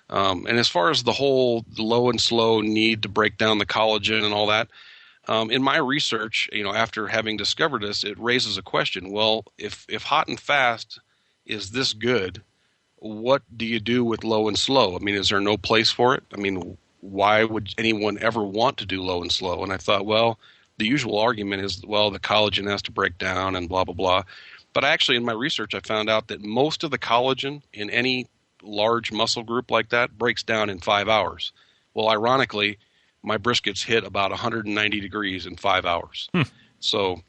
and as far as the whole low and slow need to break down the collagen and all that, in my research, after having discovered this, it raises a question. Well, if hot and fast is this good, what do you do with low and slow? I mean, is there no place for it? I mean, why would anyone ever want to do low and slow? And I thought, well, the usual argument is, well, the collagen has to break down and blah, blah, blah. But actually, in my research, I found out that most of the collagen in any large muscle group like that breaks down in 5 hours. Well, ironically, my briskets hit about 190 degrees in 5 hours. So,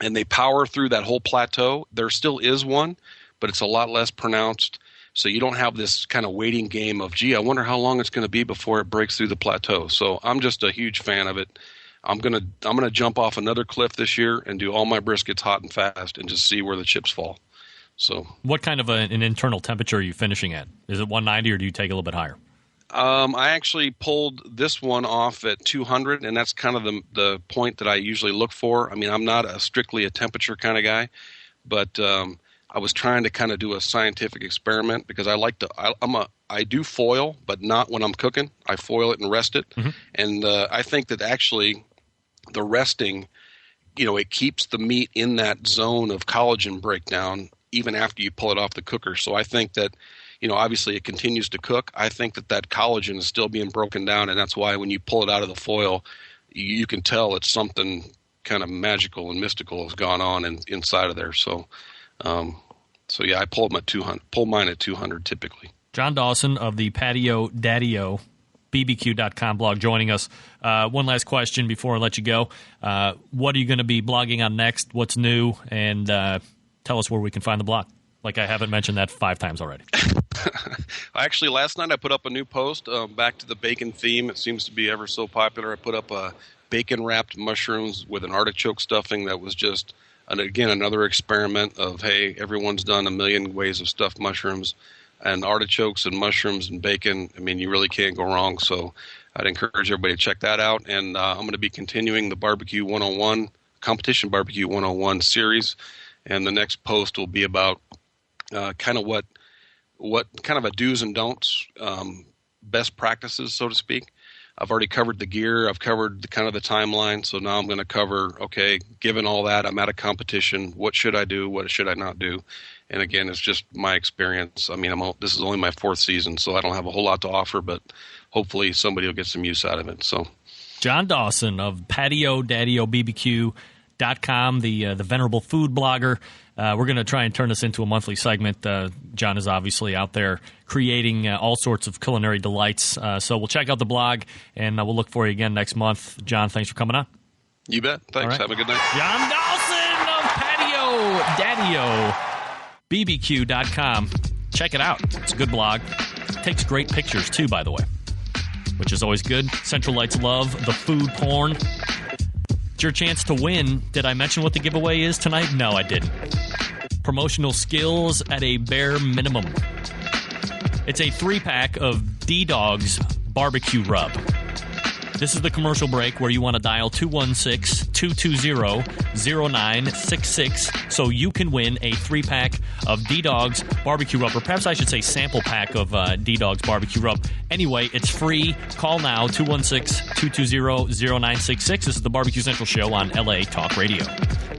and they power through that whole plateau. There still is one, but it's a lot less pronounced. So you don't have this kind of waiting game of, gee, I wonder how long it's going to be before it breaks through the plateau. So I'm just a huge fan of it. I'm gonna jump off another cliff this year and do all my briskets hot and fast and just see where the chips fall. So, what kind of an internal temperature are you finishing at? Is it 190 or do you take a little bit higher? I actually pulled this one off at 200, and that's kind of the point that I usually look for. I mean, I'm not strictly a temperature kind of guy, but I was trying to kind of do a scientific experiment because I do foil, but not when I'm cooking. I foil it and rest it, and I think that actually the resting, it keeps the meat in that zone of collagen breakdown even after you pull it off the cooker. So I think that, obviously it continues to cook. I think that collagen is still being broken down, and that's why when you pull it out of the foil, you can tell it's something kind of magical and mystical has gone on inside of there. So yeah, I pull mine at 200 typically. John Dawson of the Patio Daddio BBQ.com blog joining us. One last question before I let you go. What are you going to be blogging on next? What's new? And tell us where we can find the blog. Like I haven't mentioned that 5 times already. Actually, last night I put up a new post back to the bacon theme. It seems to be ever so popular. I put up bacon-wrapped mushrooms with an artichoke stuffing that was just, again, another experiment of, hey, everyone's done a million ways of stuffed mushrooms. And artichokes and mushrooms and bacon, I mean, you really can't go wrong. So I'd encourage everybody to check that out. And I'm going to be continuing the Barbecue 101, Competition Barbecue 101 series. And the next post will be about kind of what kind of a do's and don'ts, best practices, so to speak. I've already covered the gear. I've covered the timeline. So now I'm going to cover, okay, given all that, I'm at a competition. What should I do? What should I not do? And again, it's just my experience. I mean, this is only my 4th season, so I don't have a whole lot to offer, but hopefully somebody will get some use out of it. So, John Dawson of Patio Daddio BBQ.com, the venerable food blogger. We're going to try and turn this into a monthly segment. John is obviously out there creating all sorts of culinary delights. So we'll check out the blog, and we'll look for you again next month. John, thanks for coming on. You bet. Thanks. Right. Have a good night. John Dawson of Patio Daddio BBQ.com. Check it out. It's a good blog. Takes great pictures, too, by the way, which is always good. Central Lights love the food porn. It's your chance to win. Did I mention what the giveaway is tonight? No, I didn't. Promotional skills at a bare minimum. It's a 3-pack of D-Dog's barbecue rub. This is the commercial break where you want to dial 216-220-0966 so you can win a 3-pack of D-Dog's barbecue rub, or perhaps I should say sample pack of D-Dog's barbecue rub. Anyway, it's free. Call now, 216-220-0966. This is the Barbecue Central Show on LA Talk Radio.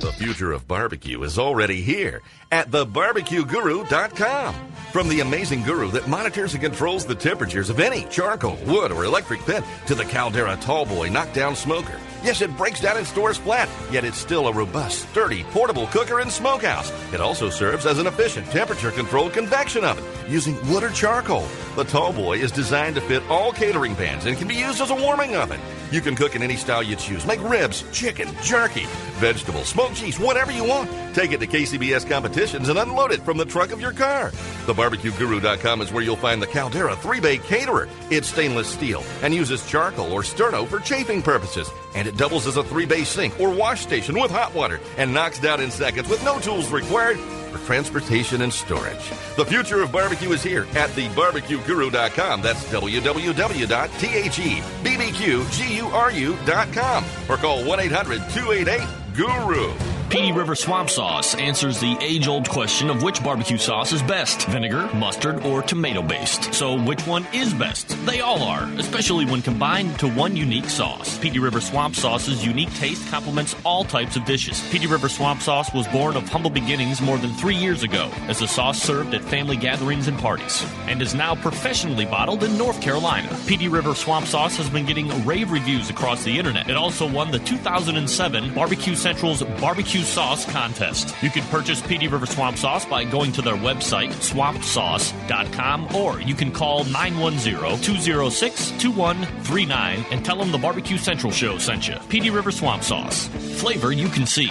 The future of barbecue is already here at thebarbecueguru.com. From the amazing guru that monitors and controls the temperatures of any charcoal, wood, or electric pit to the Caldera Tallboy knockdown smoker. Yes, it breaks down and stores flat, yet it's still a robust, sturdy, portable cooker and smokehouse. It also serves as an efficient temperature-controlled convection oven using wood or charcoal. The Tallboy is designed to fit all catering pans and can be used as a warming oven. You can cook in any style you choose. Make ribs, chicken, jerky, vegetables, smoked cheese, whatever you want. Take it to KCBS competitions and unload it from the trunk of your car. TheBarbecueGuru.com is where you'll find the Caldera 3-Bay Caterer. It's stainless steel and uses charcoal or sterno for chafing purposes. And it doubles as a 3-bay sink or wash station with hot water and knocks down in seconds with no tools required for transportation and storage. The future of barbecue is here at thebarbecueguru.com. That's www.thebbqguru.com or call 1-800-288-GURU. Petey River Swamp Sauce answers the age-old question of which barbecue sauce is best, vinegar, mustard, or tomato-based. So which one is best? They all are, especially when combined to one unique sauce. Petey River Swamp Sauce's unique taste complements all types of dishes. Petey River Swamp Sauce was born of humble beginnings more than 3 years ago as a sauce served at family gatherings and parties, and is now professionally bottled in North Carolina. Petey River Swamp Sauce has been getting rave reviews across the internet. It also won the 2007 Barbecue Central's Barbecue Sauce Contest. You can purchase Petey River Swamp Sauce by going to their website, swampsauce.com, or you can call 910-206-2139 and tell them the Barbecue Central Show sent you. Petey River Swamp Sauce. Flavor you can see.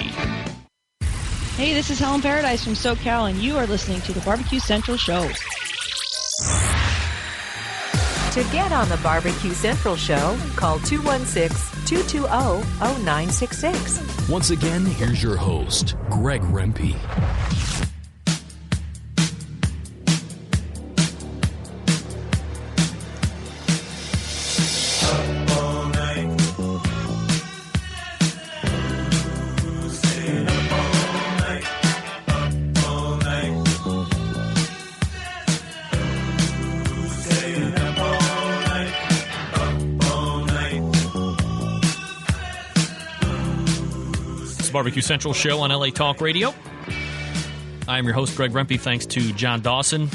Hey, this is Helen Paradise from SoCal, and you are listening to the Barbecue Central Show. To get on the Barbecue Central Show, call 216-220-0966. Once again, here's your host, Greg Rempe. Barbecue Central Show on LA Talk Radio. I am your host, Greg Rempe. Thanks to John Dawson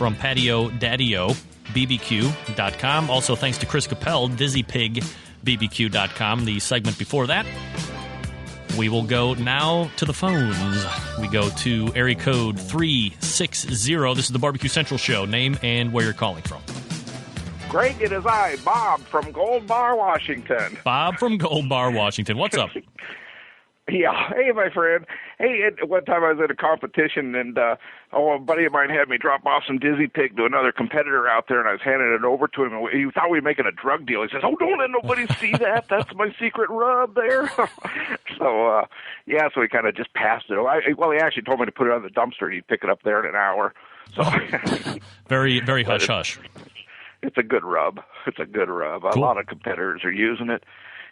from Patio Daddy-O, BBQ.com. Also, thanks to Chris Capell, DizzyPig.BBQ.com, the segment before that. We will go now to the phones. We go to area code 360. This is the Barbecue Central Show. Name and where you're calling from. Greg, it is I, Bob from Gold Bar, Washington. Bob from Gold Bar, Washington. What's up? Yeah. Hey, my friend. Hey, one time I was at a competition, and a buddy of mine had me drop off some Dizzy Pig to another competitor out there, and I was handing it over to him. And he thought we were making a drug deal. He says, "Oh, don't let nobody see that. That's my secret rub there." So he kind of just passed it. Well, he actually told me to put it on the dumpster, and he'd pick it up there in an hour. So very, very hush-hush. It's a good rub. It's a good rub. Cool. A lot of competitors are using it.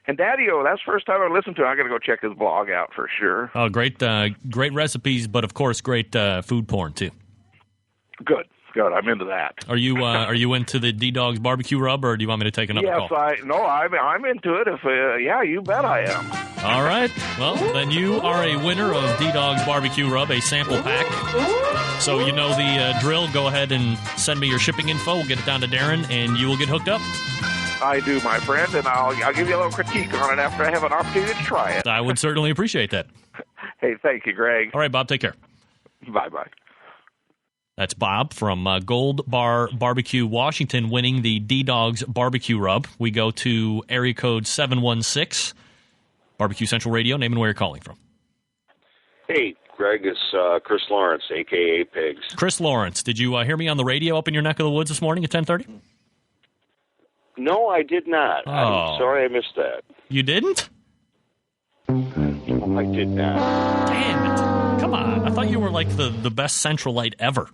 And Daddy-O, that's the first time I listened to it. I got to go check his blog out for sure. Oh, great recipes, but of course, great food porn too. Good. I'm into that. Are you into the D-Dog's barbecue rub, or do you want me to take another call? I'm into it. You bet I am. All right. Well, then you are a winner of D-Dog's barbecue rub, a sample pack. So you know the drill. Go ahead and send me your shipping info. We'll get it down to Darren, and you will get hooked up. I do, my friend, and I'll give you a little critique on it after I have an opportunity to try it. I would certainly appreciate that. Hey, thank you, Greg. All right, Bob, take care. Bye-bye. That's Bob from Gold Bar Barbecue, Washington, winning the D-Dog's barbecue rub. We go to area code 716, Barbecue Central Radio. Name and where you're calling from. Hey, Greg, it's Chris Lawrence, a.k.a. Pigs. Chris Lawrence, did you hear me on the radio up in your neck of the woods this morning at 10:30? No, I did not. Oh. I'm sorry I missed that. You didn't? I did not. Damn it. Come on. I thought you were like the best Centralite ever.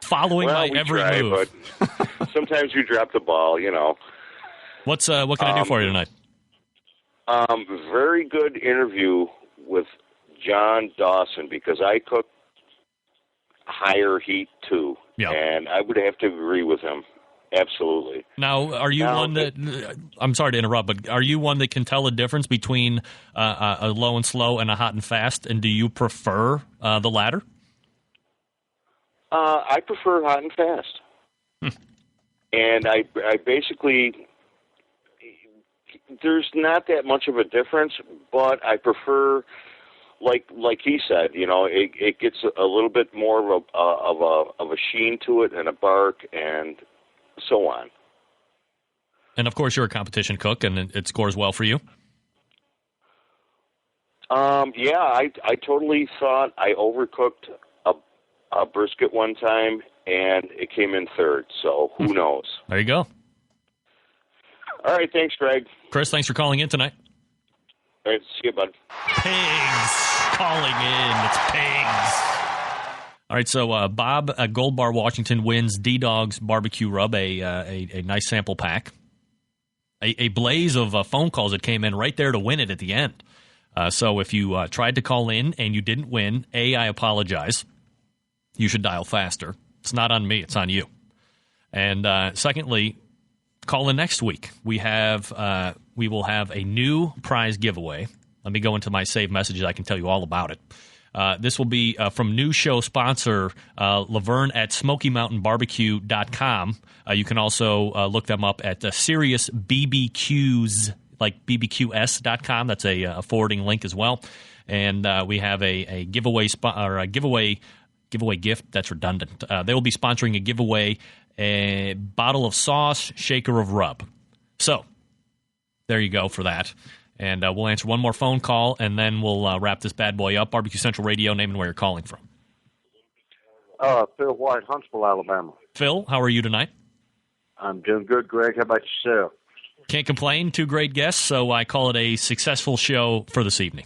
Following my every move. But sometimes you drop the ball, you know. What can I do for you tonight? Very good interview with John Dawson, because I cook higher heat too. Yeah. And I would have to agree with him. Absolutely. Now, are you one that, I'm sorry to interrupt, but are you one that can tell the difference between a low and slow and a hot and fast, and do you prefer the latter? I prefer hot and fast. And I basically, there's not that much of a difference, but I prefer, like he said, you know, it gets a little bit more of a sheen to it and a bark and so on. And of course, you're a competition cook, and it scores well for you. Yeah, I totally thought I overcooked a brisket one time, and it came in third. So who knows? There you go. All right, thanks, Greg. Chris, thanks for calling in tonight. All right, see you, bud. Pigs calling in. It's pigs. All right, so Bob at Gold Bar, Washington wins D-Dog's barbecue rub, a nice sample pack. A blaze of phone calls that came in right there to win it at the end. So if you tried to call in and you didn't win, I apologize. You should dial faster. It's not on me. It's on you. And secondly, call in next week. We will have a new prize giveaway. Let me go into my saved messages. I can tell you all about it. This will be from new show sponsor Laverne at SmokyMountainBarbecue.com. You can also look them up at Serious BBQs, like BBQS.com. That's a forwarding link as well. And we have a giveaway giveaway gift. That's redundant. They will be sponsoring a giveaway, a bottle of sauce, shaker of rub. So there you go for that. And we'll answer one more phone call, and then we'll wrap this bad boy up. Barbecue Central Radio, name and where you're calling from. Phil White, Huntsville, Alabama. Phil, how are you tonight? I'm doing good, Greg. How about yourself? Can't complain. 2 great guests, so I call it a successful show for this evening.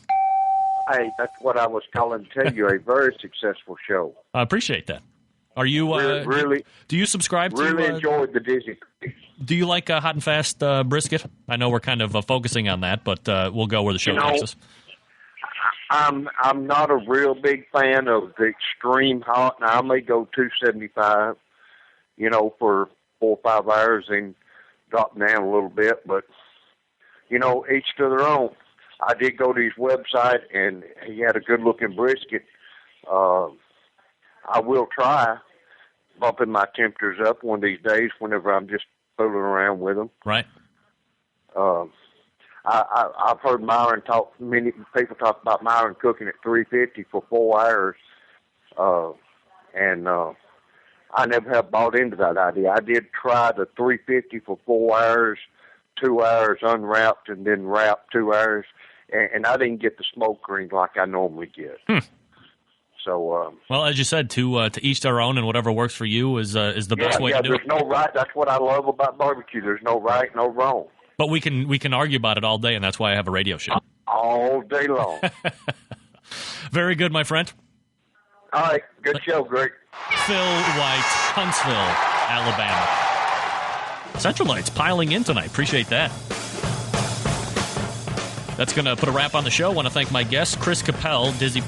Hey, that's what I was calling to tell you, a very successful show. I appreciate that. Are you really? Do you subscribe to? Really enjoyed the Dizzy. Do you like hot and fast brisket? I know we're kind of focusing on that, but we'll go where the show takes us. I'm not a real big fan of the extreme hot. Now, I may go 275, for 4 or 5 hours and drop down a little bit, but each to their own. I did go to his website, and he had a good-looking brisket. I will try bumping my temperatures up one of these days whenever I'm just fooling around with them. Right. I've heard many people talk about Myron cooking at 350 for 4 hours, and I never have bought into that idea. I did try the 350 for 4 hours, 2 hours unwrapped, and then wrapped 2 hours, and I didn't get the smoke green like I normally get. So, well, as you said, to each their own, and whatever works for you is the best way to do it. There's no right. That's what I love about barbecue. There's no right, no wrong. But we can argue about it all day, and that's why I have a radio show. All day long. Very good, my friend. All right. Good show, Greg. Phil White, Huntsville, Alabama. Centralites piling in tonight. Appreciate that. That's going to put a wrap on the show. I want to thank my guest, Chris Capell, Dizzy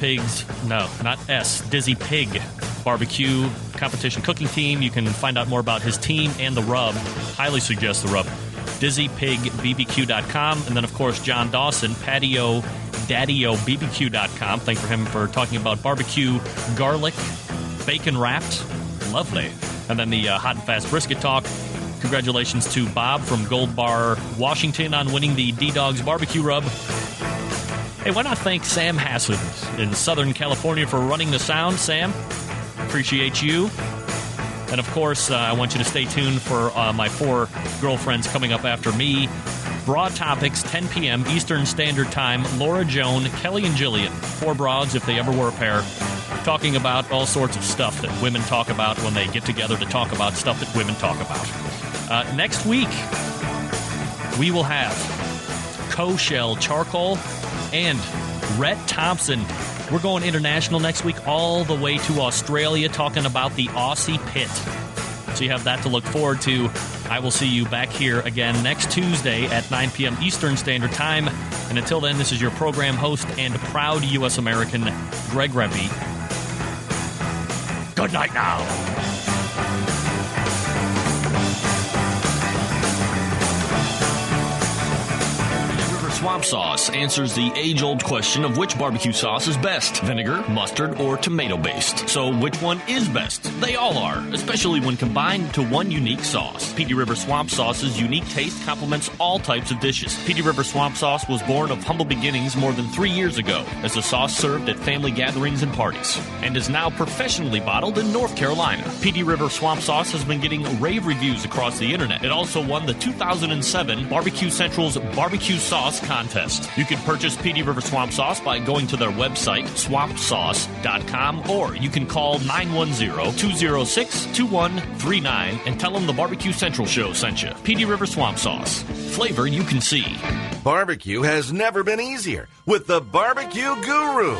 Pig Barbecue Competition Cooking Team. You can find out more about his team and the rub. Highly suggest the rub. DizzyPigBBQ.com. And then, of course, John Dawson, PatioDaddyOBBQ.com. Thank for him for talking about barbecue, garlic, bacon wrapped. Lovely. And then the hot and fast brisket talk. Congratulations to Bob from Gold Bar, Washington on winning the D-Dogs Barbecue Rub. Hey, why not thank Sam Hassan in Southern California for running the sound, Sam? Appreciate you. And, of course, I want you to stay tuned for my 4 girlfriends coming up after me. Broad Topics, 10 p.m. Eastern Standard Time. Laura Joan, Kelly, and Jillian. 4 broads, if they ever were a pair, talking about all sorts of stuff that women talk about when they get together to talk about stuff that women talk about. Next week, we will have Co-Shell Charcoal and Rhett Thompson. We're going international next week, all the way to Australia, talking about the Aussie Pit. So you have that to look forward to. I will see you back here again next Tuesday at 9 p.m. Eastern Standard Time. And until then, this is your program host and proud U.S. American, Greg Rempe. Good night now. Swamp Sauce answers the age-old question of which barbecue sauce is best, vinegar, mustard, or tomato-based. So which one is best? They all are, especially when combined to one unique sauce. Petey River Swamp Sauce's unique taste complements all types of dishes. Petey River Swamp Sauce was born of humble beginnings more than 3 years ago as a sauce served at family gatherings and parties, and is now professionally bottled in North Carolina. Petey River Swamp Sauce has been getting rave reviews across the internet. It also won the 2007 Barbecue Central's Barbecue Sauce Contest. You can purchase Petey River Swamp Sauce by going to their website, swampsauce.com, or you can call 910-206-2139 and tell them the Barbecue Central Show sent you. Petey River Swamp Sauce. Flavor you can see. Barbecue has never been easier with the Barbecue Guru.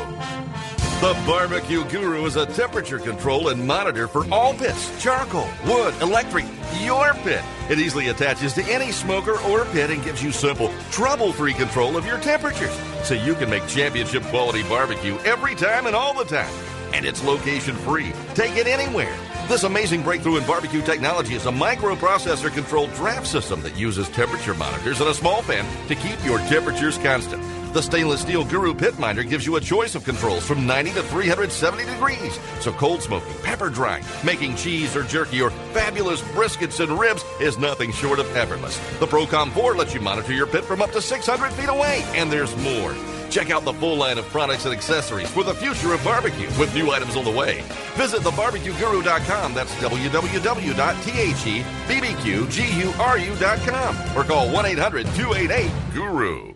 The Barbecue Guru is a temperature control and monitor for all pits, charcoal, wood, electric, your pit. It easily attaches to any smoker or pit and gives you simple, trouble-free control of your temperatures so you can make championship quality barbecue every time and all the time. And it's location-free. Take it anywhere. This amazing breakthrough in barbecue technology is a microprocessor-controlled draft system that uses temperature monitors and a small fan to keep your temperatures constant. The stainless steel Guru Pit Minder gives you a choice of controls from 90 to 370 degrees. So cold smoking, pepper drying, making cheese or jerky, or fabulous briskets and ribs is nothing short of effortless. The ProCom 4 lets you monitor your pit from up to 600 feet away. And there's more. Check out the full line of products and accessories for the future of barbecue with new items on the way. Visit thebarbecueguru.com. That's www.thebbqguru.com. Or call 1-800-288-GURU.